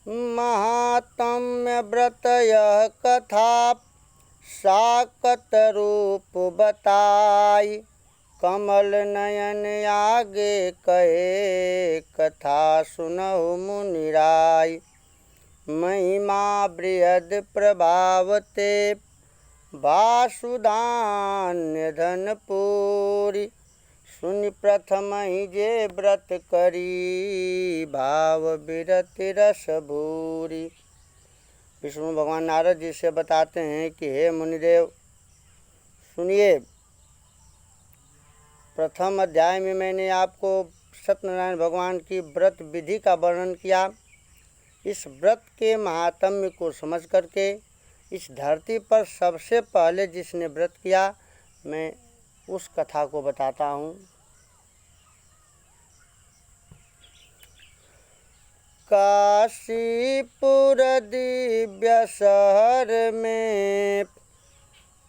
महात्म्य व्रत यह कथा साकत रूप बताई। कमल नयन आगे कहे कथा सुनहु मुनिराय। महिमा बृहद प्रभावते वासुधान्य धन पूरी। सुनि प्रथम ही जे व्रत करी भाव विरति रस भूरी। विष्णु भगवान नारद जी से बताते हैं कि हे मुनिदेव सुनिए, प्रथम अध्याय में मैंने आपको सत्यनारायण भगवान की व्रत विधि का वर्णन किया। इस व्रत के महात्म्य को समझ करके इस धरती पर सबसे पहले जिसने व्रत किया मैं उस कथा को बताता हूँ। काशीपुर दिव्य शहर में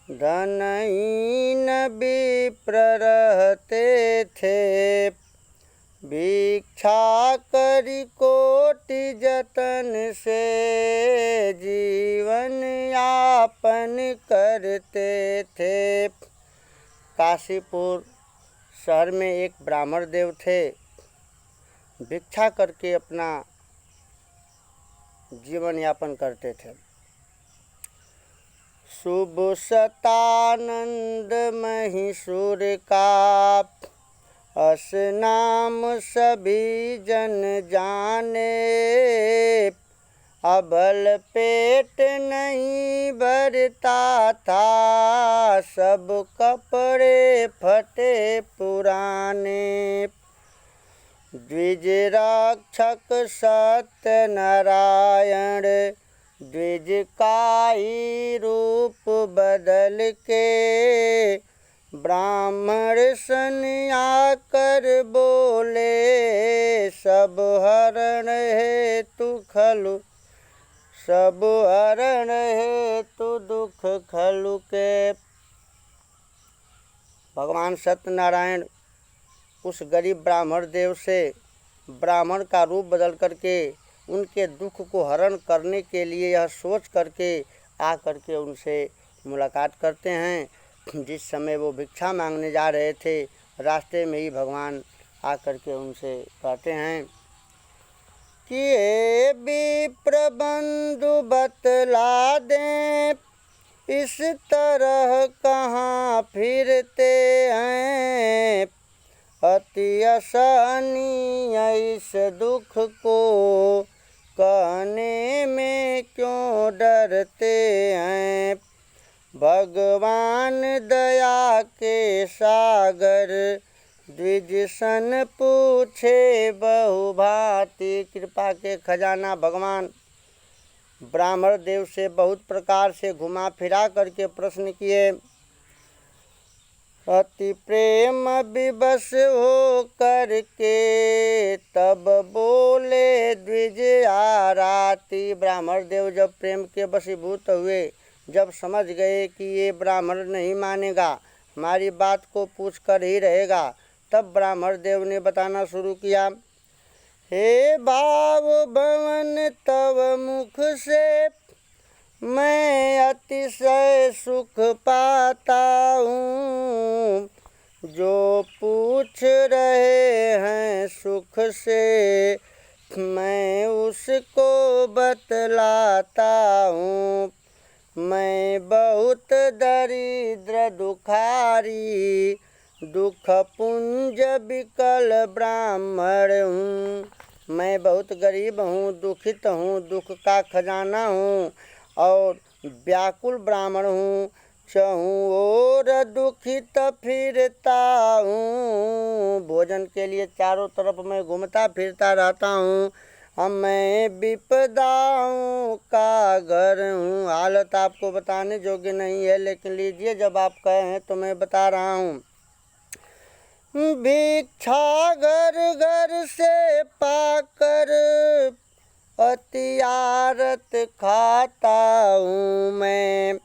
धनहीन विप्र रहते थे। भिक्षा करी कोटि जतन से जीवन यापन करते थे। काशीपुर शहर में एक ब्राह्मण देव थे। भिक्षा करके अपना जीवन यापन करते थे। शुभ सतानंद महिषुर का अस नाम सभी जन जाने। अबल पेट नहीं भरता था सब कपड़े फटे पुराने। द्विज रक्षक सत्य नारायण द्विज का ही रूप बदल के ब्राह्मण सन आकर बोले सब हरण हेतु खलु सब हरण हेतु दुख खलु के। भगवान सत्यनारायण उस गरीब ब्राह्मण देव से ब्राह्मण का रूप बदल करके उनके दुख को हरण करने के लिए यह सोच करके आ करके उनसे मुलाकात करते हैं। जिस समय वो भिक्षा मांगने जा रहे थे रास्ते में ही भगवान आ करके उनसे कहते हैं कि हे विप्र बंधु बतला दें इस तरह कहाँ फिरते हैं। अति असहनीय इस दुख को कहने में क्यों डरते हैं। भगवान दया के सागर द्विज सन पूछे बहुभांति। कृपा के खजाना भगवान ब्राह्मण देव से बहुत प्रकार से घुमा फिरा करके प्रश्न किए। अति प्रेम विवश हो करके तब बोले द्विज आराती। ब्राह्मण देव जब प्रेम के वशीभूत हुए, जब समझ गए कि ये ब्राह्मण नहीं मानेगा, हमारी बात को पूछ कर ही रहेगा, तब ब्राह्मण देव ने बताना शुरू किया। हे भाव भवन तव मुख से मैं अतिशय सुख पाता हूँ। जो पूछ रहे हैं सुख से मैं उसको बतलाता हूँ। मैं बहुत दरिद्र दुखारी दुख पुंज विकल ब्राह्मण हूँ। मैं बहुत गरीब हूँ, दुखित हूँ, दुख का खजाना हूँ और व्याकुल ब्राह्मण हूँ। चहूँ और दुखित फिरता हूँ। भोजन के लिए चारों तरफ मैं घूमता फिरता रहता हूँ। अब मैं विपदाओं का घर हूँ। हालत आपको बताने योग्य नहीं है, लेकिन लीजिए जब आप कहे हैं तो मैं बता रहा हूँ। भिक्षा घर घर से पाकर अति आरत खाता हूँ मैं।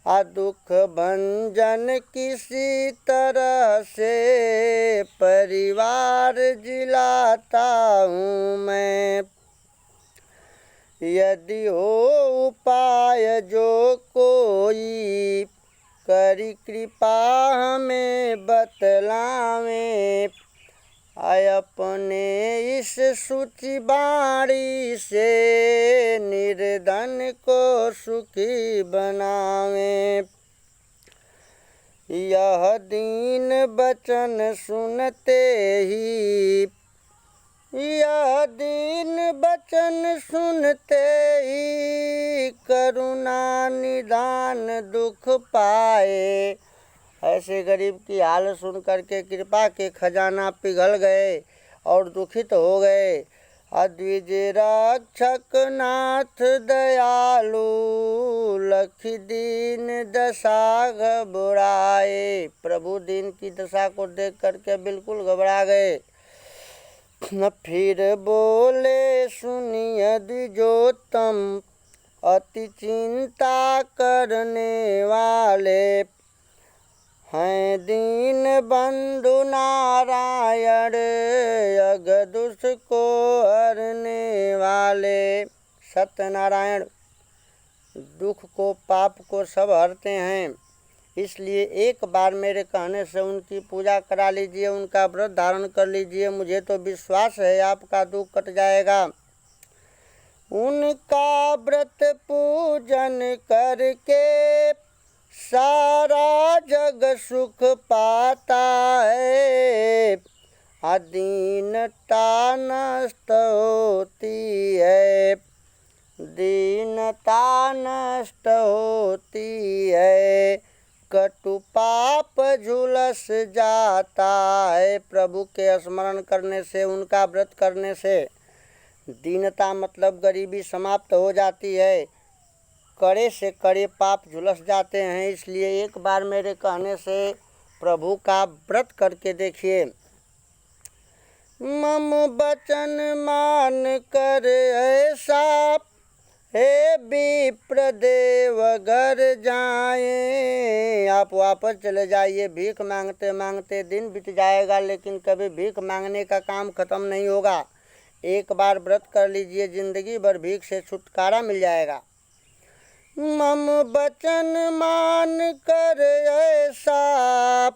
दुख भंजन किसी तरह से परिवार जिलाता हूँ मैं। यदि हो उपाय जो कोई, करी कृपा हमें बतलावें। अपने इस सूची बाणी से निर्धन को सुखी बनावें। यह दीन वचन सुनते ही, यह दीन वचन सुनते ही, करुणा निदान दुख पाए। ऐसे गरीब की हाल सुन करके कृपा के खजाना पिघल गए और दुखित हो गए। अद्विज रक्षक नाथ दयालु, लखी दीन दशा घबराए। प्रभु दीन की दशा को देख करके बिल्कुल घबरा गए। फिर बोले सुनिए द्विजोत्तम, अति चिंता करने वाले, हैं दीन बंधु नारायण, अगदुष को हरने वाले। सत्यनारायण दुख को पाप को सब हरते हैं, इसलिए एक बार मेरे कहने से उनकी पूजा करा लीजिए, उनका व्रत धारण कर लीजिए। मुझे तो विश्वास है आपका दुख कट जाएगा। उनका व्रत पूजन करके सारा जग सुख पाता है। दीनता नष्ट होती है, दीनता नष्ट होती है, कटु पाप झुलस जाता है। प्रभु के स्मरण करने से, उनका व्रत करने से दीनता मतलब गरीबी समाप्त हो जाती है, कड़े से कड़े पाप झुलस जाते हैं। इसलिए एक बार मेरे कहने से प्रभु का व्रत करके देखिए। मम बचन मान कर ऐसा, हे विप्रदेव घर जाए। आप वापस चले जाइए, भीख मांगते मांगते दिन बीत जाएगा, लेकिन कभी भीख मांगने का काम खत्म नहीं होगा। एक बार व्रत कर लीजिए, जिंदगी भर भीख से छुटकारा मिल जाएगा। मम बचन मान कर ऐसा,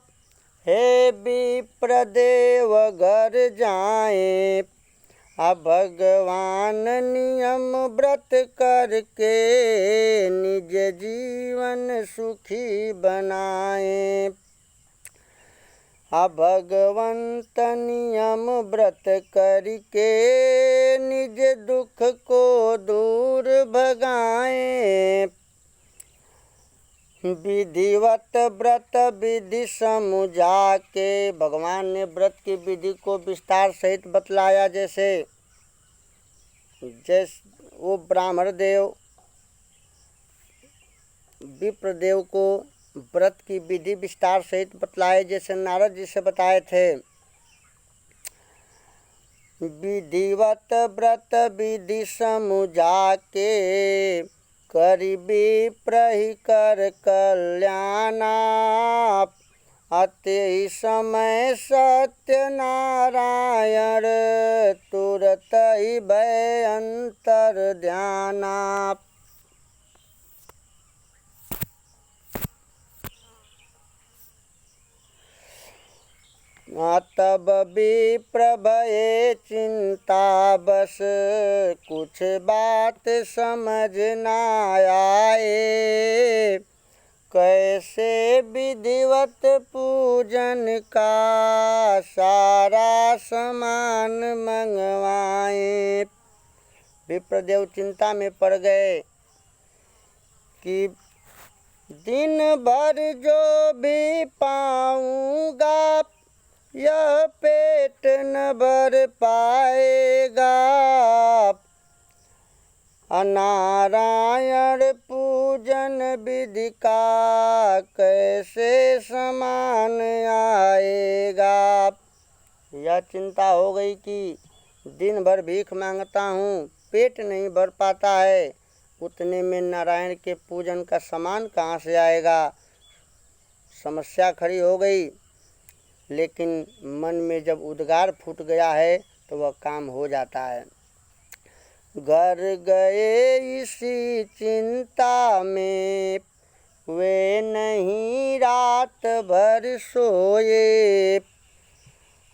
हे विप्रदेव घर जाए। अब भगवान नियम व्रत करके निज जीवन सुखी बनाए। भगवंत नियम व्रत करके निज दुख को दूर भगाए। विधिवत व्रत विधि समुझा के, भगवान ने व्रत की विधि को विस्तार सहित बतलाया। जैसे वो ब्राह्मण देव विप्रदेव को व्रत की विधि विस्तार सहित बतलाए, जैसे नारद जी से बताए थे। विधिवत व्रत विधि समुझा के, करि विप्रहि कर कल्याणा। अति समय सत्य नारायण, तुरत ही भय अंतर ध्याना। तब विप्र भये चिंता बस, कुछ बात समझ न आए। कैसे विधिवत पूजन का सारा सामान मंगवाए। विप्रदेव चिंता में पड़ गए कि दिन भर जो भी पाऊंगा, यह पेट न भर पाएगा। नारायण पूजन विधि का कैसे समान आएगा। यह चिंता हो गई कि दिन भर भीख मांगता हूँ, पेट नहीं भर पाता है, उतने में नारायण के पूजन का सामान कहाँ से आएगा। समस्या खड़ी हो गई। लेकिन मन में जब उद्गार फूट गया है तो वह काम हो जाता है। घर गए इसी चिंता में, वे नहीं रात भर सोए।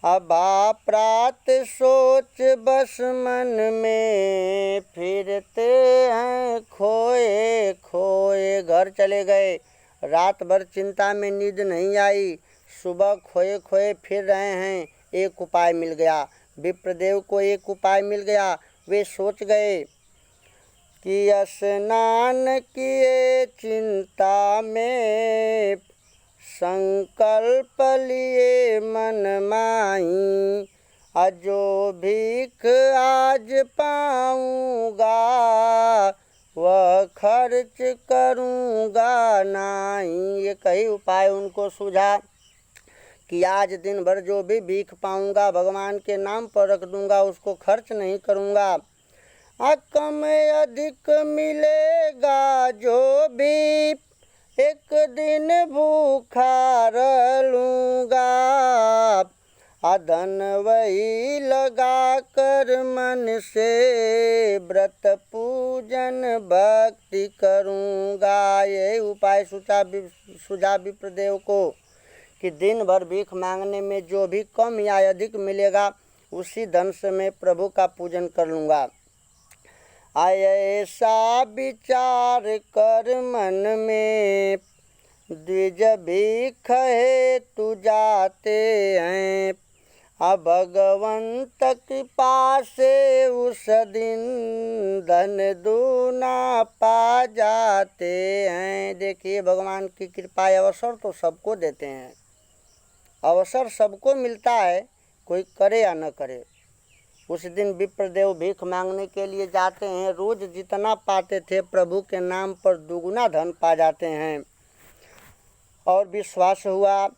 अभा प्रात सोच बस मन में, फिरते हैं खोए खोए। घर चले गए, रात भर चिंता में नींद नहीं आई, सुबह खोए खोए फिर रहे हैं। एक उपाय मिल गया, विप्रदेव को एक उपाय मिल गया। वे सोच गए कि स्नान किए चिंता में, संकल्प लिए मन माही। अजो भीख आज पाऊंगा, वह खर्च करूंगा नहीं। ये कई उपाय उनको सूझा कि आज दिन भर जो भी भीख पाऊंगा भगवान के नाम पर रख दूंगा, उसको खर्च नहीं करूंगा। कम अधिक मिलेगा जो भी, एक दिन भूखा रह लूंगा। धन वही लगा कर मन से, व्रत पूजन भक्ति करूंगा। यही उपाय सुझा विप्रदेव को कि दिन भर भीख मांगने में जो भी कम या अधिक मिलेगा, उसी धन से मैं प्रभु का पूजन कर लूँगा। ऐसा विचार कर मन में, द्विज भीख है तू जाते हैं। भगवंत कृपा से उस दिन, धन दूना पा जाते हैं। देखिए, भगवान की कृपा अवसर तो सबको देते हैं, अवसर सबको मिलता है, कोई करे या न करे। उस दिन विप्रदेव भीख मांगने के लिए जाते हैं। रोज जितना पाते थे प्रभु के नाम पर दुगुना धन पा जाते हैं। और विश्वास हुआ,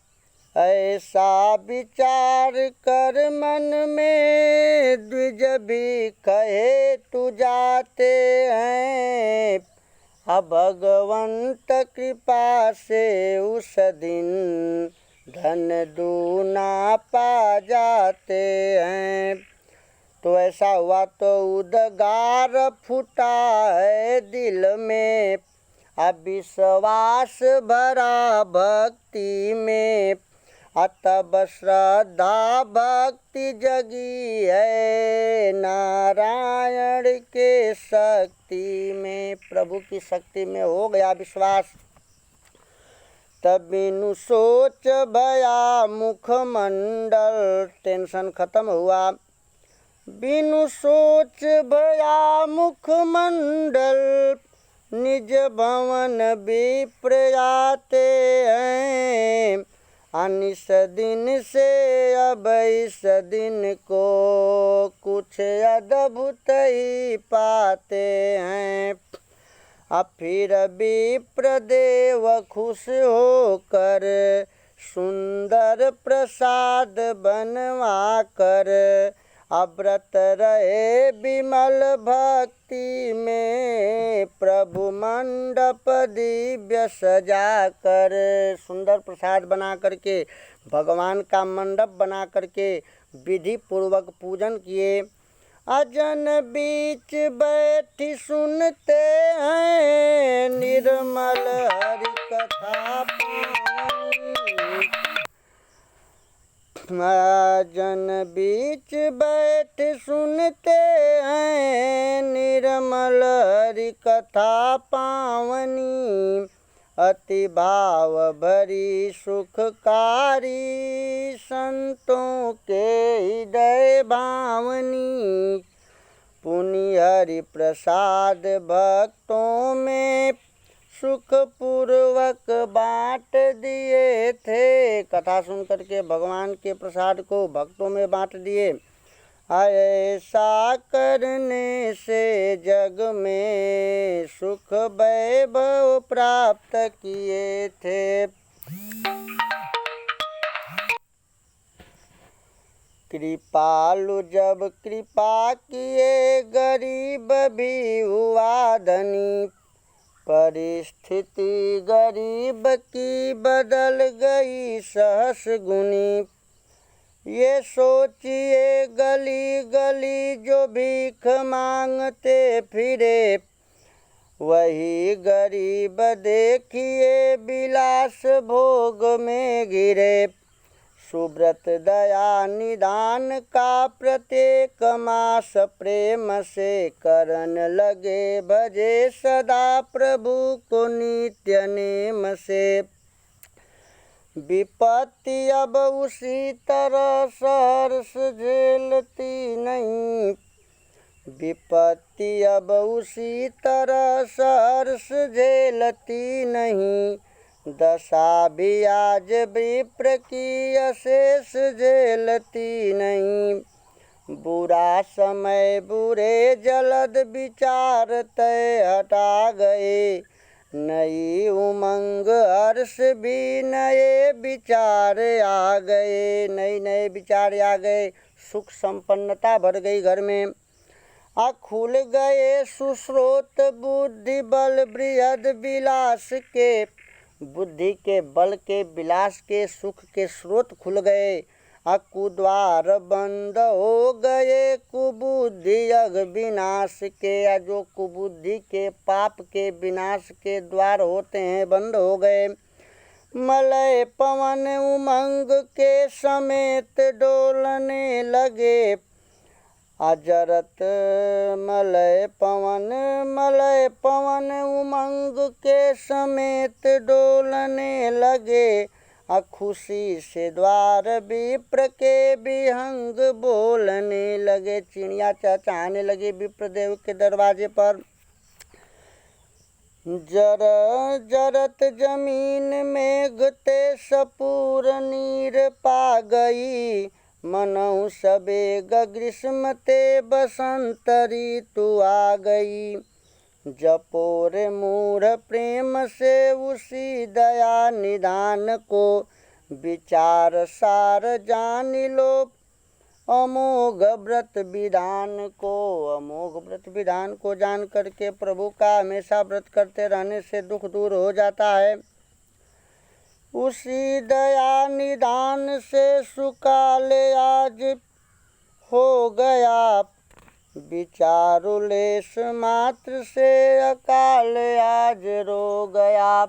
ऐसा विचार कर मन में, द्विज भीख है तू जाते हैं। भगवंत कृपा से उस दिन, धन दूना पा जाते हैं। तो ऐसा हुआ तो उद्गार फूटा है दिल में, अविश्वास भरा भक्ति में। तब श्रद्धा भक्ति जगी है, नारायण के शक्ति में। प्रभु की शक्ति में हो गया विश्वास। तब बिनु सोच भया मुखमंडल, टेंशन खत्म हुआ। बिनु सोच भया मुखमंडल, निज भवन विप्र आते हैं। अनिस दिन से अब इस दिन को, कुछ अद्भुत ही पाते हैं। फिर विप्रदेव खुश होकर, सुंदर प्रसाद बनवा कर। व्रत रहे विमल भक्ति में, प्रभु मंडप दिव्य सजा कर। सुंदर प्रसाद बना करके, भगवान का मंडप बना करके विधि पूर्वक पूजन किए। अजन बीच बैठी सुनते हैं, निर्मल हरि कथा पावनी। जन बीच बैठ सुनते हैं, निर्मल हरि कथा पावनी। अति भाव भरी सुखकारी, संतों के हृदय भावनी। पुनि हरि प्रसाद भक्तों में, सुख पूर्वक बांट दिए थे। कथा सुन करके भगवान के प्रसाद को भक्तों में बांट दिए। ऐसा करने से जग में, सुख वैभव प्राप्त किए थे। कृपालु जब कृपा किए, गरीब भी हुआ धनी। परिस्थिति गरीब की बदल गई सहस गुनी। ये सोचिए गली गली जो भीख मांगते फिरे, वही गरीब देखिए विलास भोग में गिरे। सुब्रत दया निदान का प्रत्येक मास प्रेम से करन लगे, भजे सदा प्रभु को नित्य नेम से। विपत्ति अब उसी तरह सहर्ष झेलती नहीं, विपत्ति अब उसी तरह सहर्ष झेलती नहीं। दशा भी आज विप्र की अशेष झेलती नहीं। बुरा समय बुरे जलद विचार तय हटा गए, नई उमंग हर्ष भी नए विचार आ गए। नए नए विचार आ गए, सुख संपन्नता भर गई घर में। खुल गए सुस्रोत बुद्धि बल बृहद विलास के, बुद्धि के बल के विलास के सुख के स्रोत खुल गए। कुद्वार बंद हो गए कुबुद्धि अघ विनाश के, जो कुबुद्धि के पाप के विनाश के द्वार होते हैं बंद हो गए। मलय पवन उमंग के समेत डोलने लगे, अजरत मलय पवन उमंग के समेत डोलने लगे। खुशी से द्वार विप्र के विहंग बोलने लगे, चिड़िया चहचहाने लगे विप्रदेव के दरवाजे पर। जरत जमीन में गते सपूर नीर पा गई, मनऊ सबेग ग्रीष्म ते बसंत ऋतु आ गई। जपोर मूढ़ प्रेम से उसी दया निदान को, विचार सार जान लो अमोघ व्रत विधान को। अमोघ व्रत विधान को जान करके प्रभु का हमेशा व्रत करते रहने से दुख दूर हो जाता है। उसी दया निदान से सुकाल आज हो गया, विचारु लेश मात्र से अकाल आज रो गया।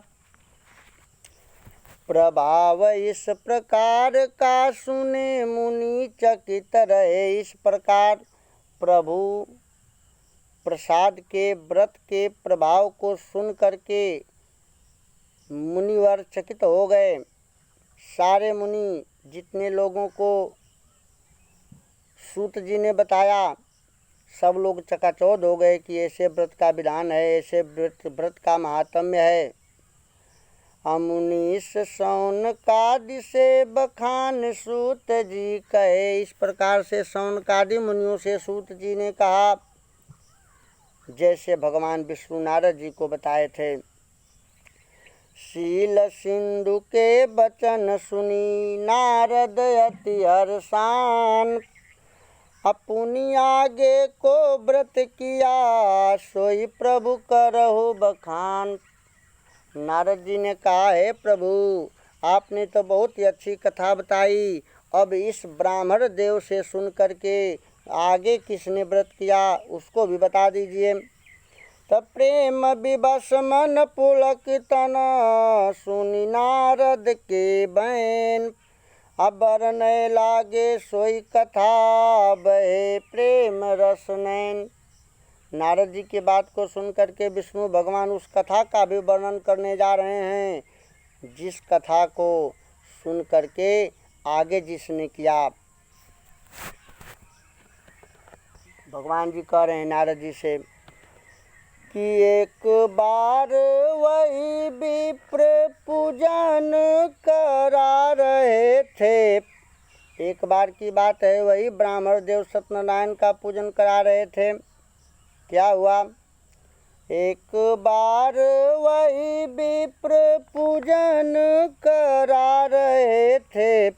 प्रभाव इस प्रकार का सुने मुनि चकित रहे। इस प्रकार प्रभु प्रसाद के व्रत के प्रभाव को सुन करके मुनिवर चकित हो गए। सारे मुनि जितने लोगों को सूत जी ने बताया, सब लोग चकाचौंध हो गए कि ऐसे व्रत का विधान है, ऐसे व्रत का महात्म्य है। अमुनीस सौनकादि से बखान सूत जी कहे। इस प्रकार से सौनकादि मुनियों से सूत जी ने कहा, जैसे भगवान विष्णु नारद जी को बताए थे। शील सिंधु के बचन सुनी नारद अति हर्षान, अपनी आगे को व्रत किया सोई प्रभु करहु बखान। नारद जी ने कहा, है प्रभु आपने तो बहुत ही अच्छी कथा बताई, अब इस ब्राह्मण देव से सुन करके आगे किसने व्रत किया उसको भी बता दीजिए। तब प्रेम विवश मन पुलक तन सुनी नारद के बैन, अबर नय लागे सोई कथा बहे प्रेम रस नैन। नारद जी की बात को सुन करके विष्णु भगवान उस कथा का भी वर्णन करने जा रहे हैं, जिस कथा को सुन करके आगे जिसने किया। भगवान जी कह रहे हैं नारद जी से कि एक बार वही विप्र पूजन करा रहे थे। एक बार की बात है, वही ब्राह्मण देव सत्यनारायण का पूजन करा रहे थे। क्या हुआ? एक बार वही विप्र पूजन करा रहे थे,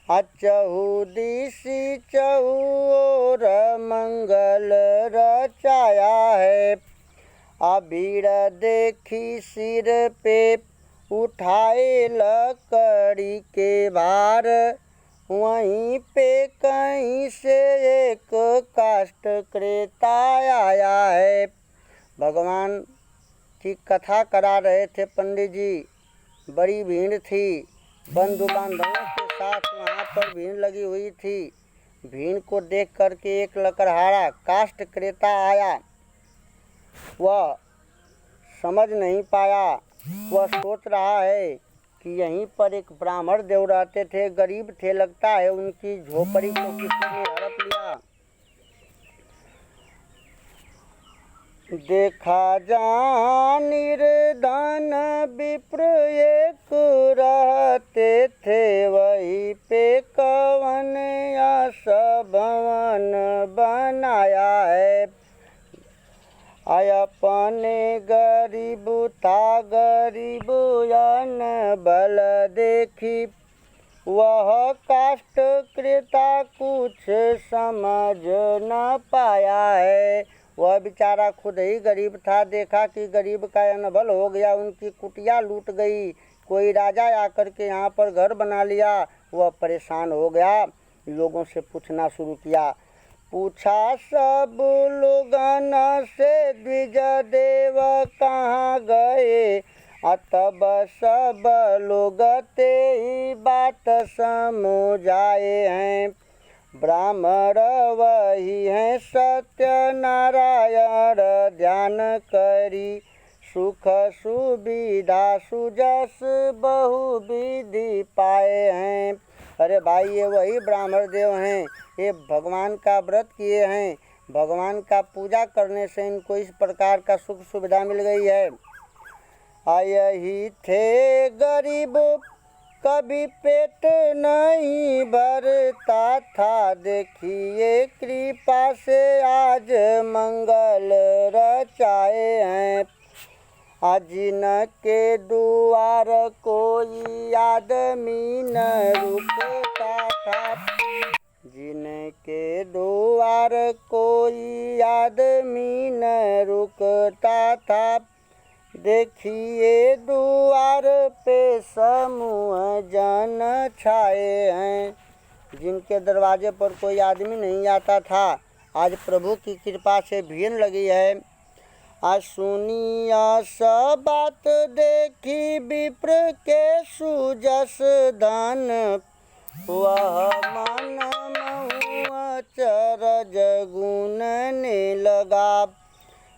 चहुदिशी चहुओर मंगल रचाया है। भीड़ देखी सिर पे उठाए लकड़ी के भार, वहीं पे कहीं से एक काष्ठ क्रेता आया है। भगवान की कथा करा रहे थे पंडित जी। बड़ी भीड़ थी, बंधु बांधवों के साथ वहाँ पर भीड़ लगी हुई थी। भीड़ को देख करके एक लकड़हारा काष्ठ क्रेता आया। वह समझ नहीं पाया। वह सोच रहा है कि यहीं पर एक ब्राह्मण देव रहते थे, गरीब थे, लगता है उनकी झोपड़ी को किसी ने हड़प लिया। देखा जहाँ निर्धन विप्र एक रहते थे, वहीं पे कवन यश भवन बनाया है। अपने गरीब था गरीब अन्न बल देखी, वह काष्ठ क्रेता कुछ समझ न पाया है। वह बेचारा खुद ही गरीब था। देखा कि गरीब का अनबल हो गया, उनकी कुटिया लूट गई, कोई राजा आकर के यहाँ पर घर बना लिया। वह परेशान हो गया, लोगों से पूछना शुरू किया। पूछा सब लोगन से, द्विज देव कहाँ गए। तब सब लोग ते ही बात समझाए हैं। ब्राह्मण वही हैं सत्य नारायण, ध्यान करी सुख सुविधा सुजस बहुविधि पाए हैं। अरे भाई, ये वही ब्राह्मण देव हैं, ये भगवान का व्रत किए हैं, भगवान का पूजा करने से इनको इस प्रकार का सुख सुविधा मिल गई है। यही थे गरीब, कभी पेट नहीं भरता था, देखिए कृपा से आज मंगल रचाए हैं। जिनके द्वार कोई आदमी न रुकता था, जिनके द्वार कोई आदमी न रुकता था, देखिए द्वार पे समूह जन छाए हैं। जिनके दरवाजे पर कोई आदमी नहीं आता था, आज प्रभु की कृपा से भीड़ लगी है। सुनिया सब बात देखी विप्र के सुजस धन, वह मन महुआ चरज गुनने लगा।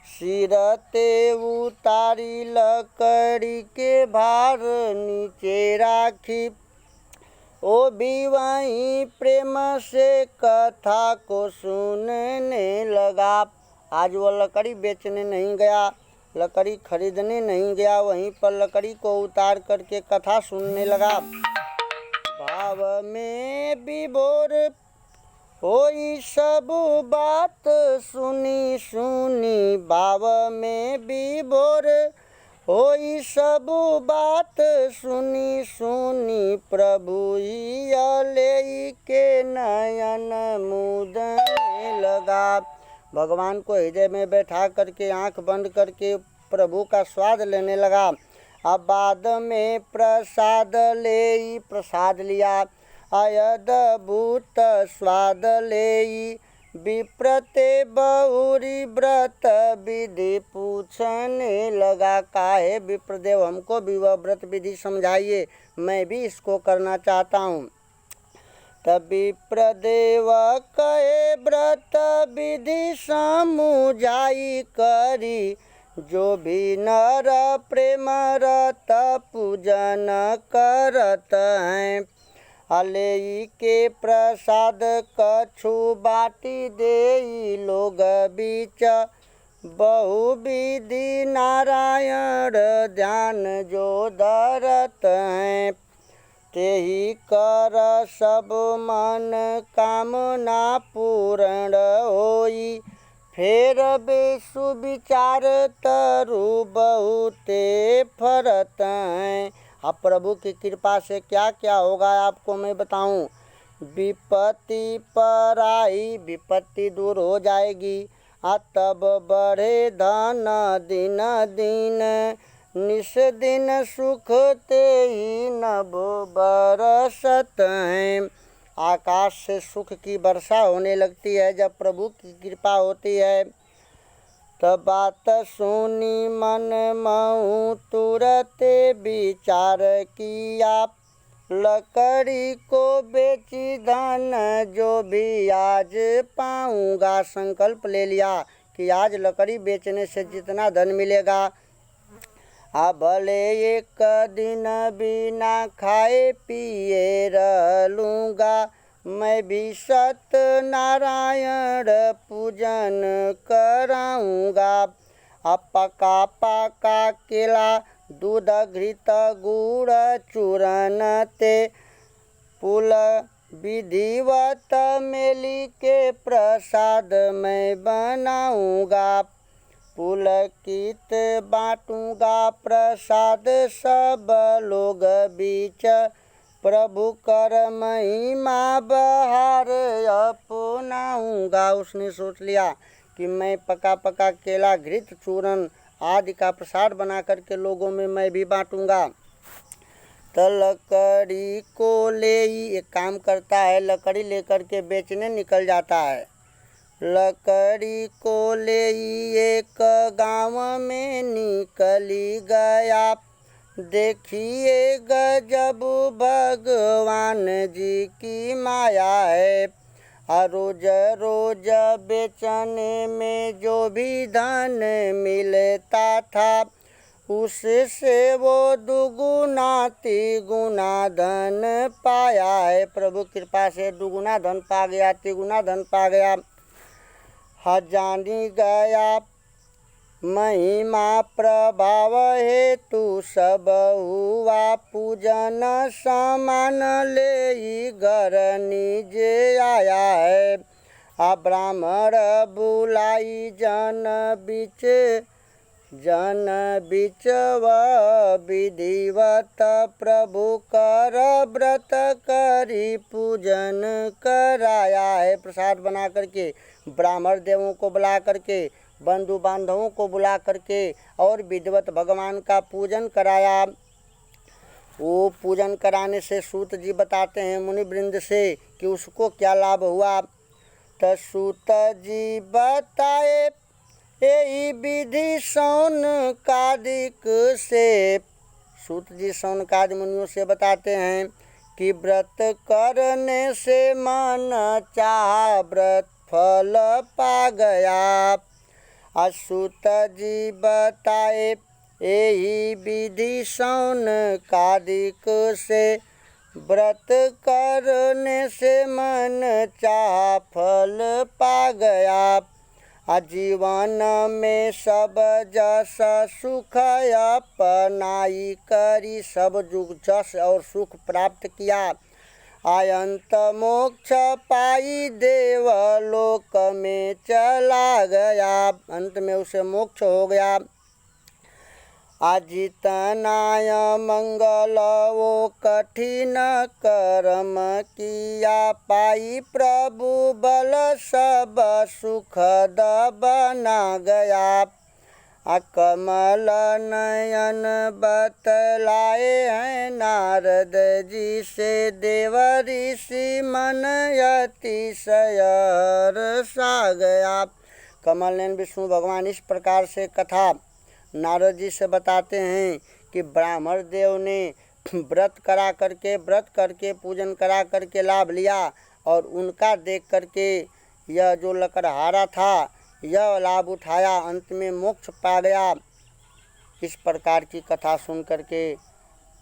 सिरते उतारी लकड़ी के भार नीचे राखी, ओ भी वहीं प्रेम से कथा को सुनने लगा। आज वह लकड़ी बेचने नहीं गया, लकड़ी खरीदने नहीं गया, वहीं पर लकड़ी को उतार करके कथा सुनने लगा। भाव में विभोर होई सब बात सुनी सुनी, भाव में विभोर होई सब बात सुनी सुनी, प्रभु ले के नयन मुदने लगा। भगवान को हृदय में बैठा करके आंख बंद करके प्रभु का स्वाद लेने लगा। अब बाद में प्रसाद लिया, अद्भुत स्वाद ले। विप्रते बहुरी व्रत विधि पूछने लगा, काहे विप्रदेव हमको भी वह व्रत विधि समझाइए, मैं भी इसको करना चाहता हूँ। तब विप्रदेव कहे व्रत विधि समुझाई करी, जो भी नर प्रेम रत पूजन करत हैं। अलेई के प्रसाद कछु बाटी देई, लोग बीच बहुविधि नारायण ध्यान जो धरत हैं। तेहि कर सब मन कामना पूर्ण होई, फेर बेसु विचार तरु बहुते फरत हैं। अब प्रभु की कृपा से क्या क्या होगा आपको मैं बताऊं। विपत्ति पर आई, विपत्ति दूर हो जाएगी। तब बढ़े धन दिन दिन, निस दिन सुख ते ही नभ बरसत हैं। आकाश से सुख की वर्षा होने लगती है। जब प्रभु की कृपा होती है तब बात सुनी मन महु तुरते विचार किया, लकड़ी को बेची धन जो भी आज पाऊंगा। संकल्प ले लिया कि आज लकड़ी बेचने से जितना धन मिलेगा, भले एक दिन बिना खाए पिए रह लूँगा, मैं भी सत्यनारायण पूजन कराऊँगा। पका पका केला दूध घृत गुड़ चूरन ते पुल विधिवत मेली के प्रसाद मैं बनाऊँगा। पुलकित बांटूंगा प्रसाद सब लोग बीच, प्रभु कर महिमा बहार अपनाऊंगा। उसने सोच लिया कि मैं पका पका केला घृत चूरन आदि का प्रसाद बना करके लोगों में मैं भी बांटूंगा। तो लकड़ी को ले ही एक काम करता है, लकड़ी लेकर के बेचने निकल जाता है। लकड़ी को ले एक गांव में निकली गया, देखिए गजब भगवान जी की माया है। रोज रोज बेचने में जो भी धन मिलता था, उससे वो दुगुना तिगुना धन पाया है। प्रभु कृपा से दुगुना धन पा गया, तिगुना धन पा गया। जानी गया महिमा प्रभाव हेतु सब हुआ, पूजन समान ले घर निज आया है। ब्राह्मण बुलाई जन बिच विधिवत, प्रभु कर व्रत करी पूजन कराया है। प्रसाद बना करके ब्राह्मण देवों को बुला करके, बंधु बांधवों को बुला करके और विधिवत भगवान का पूजन कराया। वो पूजन कराने से सूत जी बताते हैं मुनि वृंद से कि उसको क्या लाभ हुआ। तो सूत जी बताए यही विधि शौनकादिक से। सूत जी शौनकादि मुनियों से बताते हैं कि व्रत करने से मन चाह व्रत फल पा गया। सूत जी बताए यही विधि शौनकादिक से, व्रत करने से मन चाह फल पा गया। जीवन में सब जस सुख अपनाई करी, सब जुग जस और सुख प्राप्त किया। अयंत मोक्ष पाई देवलोक में चला गया, अंत में उसे मोक्ष हो गया। जितनाय मंगल वो कठिन कर्म किया, पाई प्रभु बल सब सुखद बना गया। कमल नयन बतलाए हैं नारद जी से, देव ऋषि मन अतिशय हर्षा गया। कमल नयन विष्णु भगवान इस प्रकार से कथा नारद जी से बताते हैं कि ब्राह्मण देव ने व्रत करके पूजन करा करके लाभ लिया, और उनका देख करके यह जो लकड़हारा था यह लाभ उठाया, अंत में मोक्ष पा गया। इस प्रकार की कथा सुन करके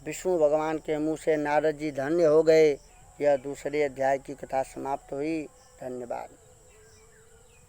विष्णु भगवान के मुँह से नारद जी धन्य हो गए। यह दूसरे अध्याय की कथा समाप्त हुई। धन्यवाद।